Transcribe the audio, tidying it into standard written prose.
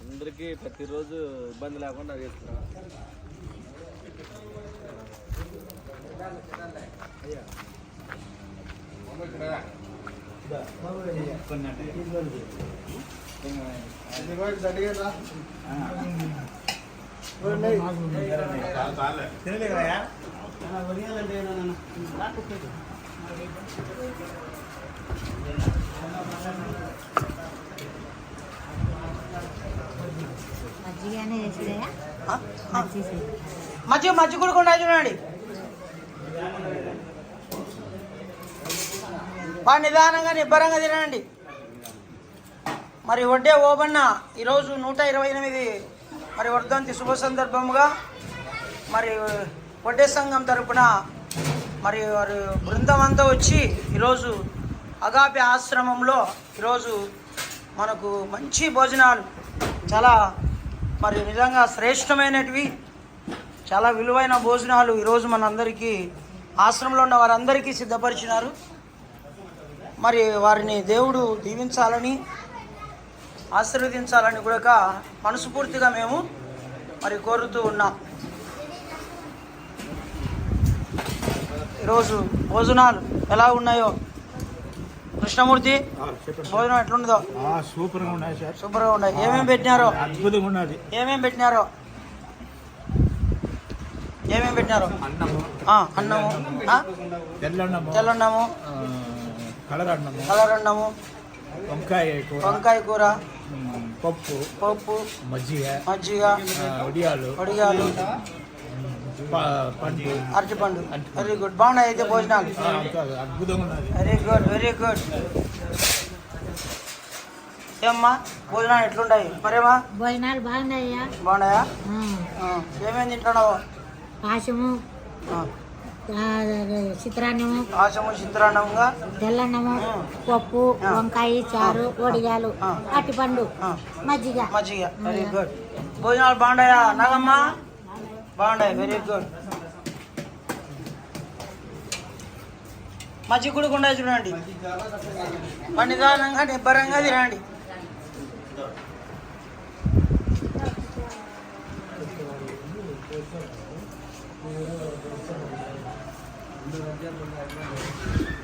అందరికీ ప్రతిరోజు ఇబ్బంది లేకుండా చేస్తున్నాం. మజ్జిగ కూడా కొండ చూడండి. బాగా నిదానంగా నిబ్బరంగా తినండి. మరి వడ్డే ఓబన్న ఈరోజు 128 మరి వర్ధంతి శుభ సందర్భముగా మరి వడ్డే సంఘం తరపున మరి వారి బృందం అంతా వచ్చి ఈరోజు అగాపే ఆశ్రమంలో ఈరోజు మనకు మంచి భోజనాలు చాలా మరి నిజంగా శ్రేష్టమైనటివి, చాలా విలువైన భోజనాలు ఈరోజు మనందరికీ ఆశ్రమంలో ఉన్న వారందరికీ సిద్ధపరిచినారు. మరి వారిని దేవుడు దీవించాలని ఆశీర్వదించాలని కూడా మనస్ఫూర్తిగా మేము మరి కోరుతూ ఉన్నాం. ఈరోజు భోజనాలు ఎలా ఉన్నాయో కృష్ణమూర్తి, భోజనం ఎట్లుండదో? సూపర్గా ఉన్నాయి సార్. సూపర్గా ఉన్నాయి. ఏమేమి పెట్టినారో? అద్భుతంగా ఉన్నది. ఏమేమి పెట్టినారో? అన్నము, తెల్లన్నము, కలర్ అన్నము, వంకాయ కూర, పప్పు, మజ్జిగ, వడియాలు, అరటిపండు. Very good. బాగున్నాయి అయితే భోజనాలు. Very good. ఏమ్మా భోజనాలు ఎట్లుంటాయి? మరేమా భోజనాలు బాగున్నాయా? బాగున్నాయా? ఏమేమి తింటున్నావు? పాశము, చిత్రాన్నంగా, తెల్లన్నము, పప్పు, వంకాయ చారు, వడియాలు, అరటిపండు, మజ్జిగ. Very good. భోజనాలు బాగున్నాయా నాగమ్మా? బాగున్నాయి. Very good. మజ్జిగ కూడా ఉండాలి చూడండి. నిదానంగా నిబ్బరంగా తినండి. అందరూ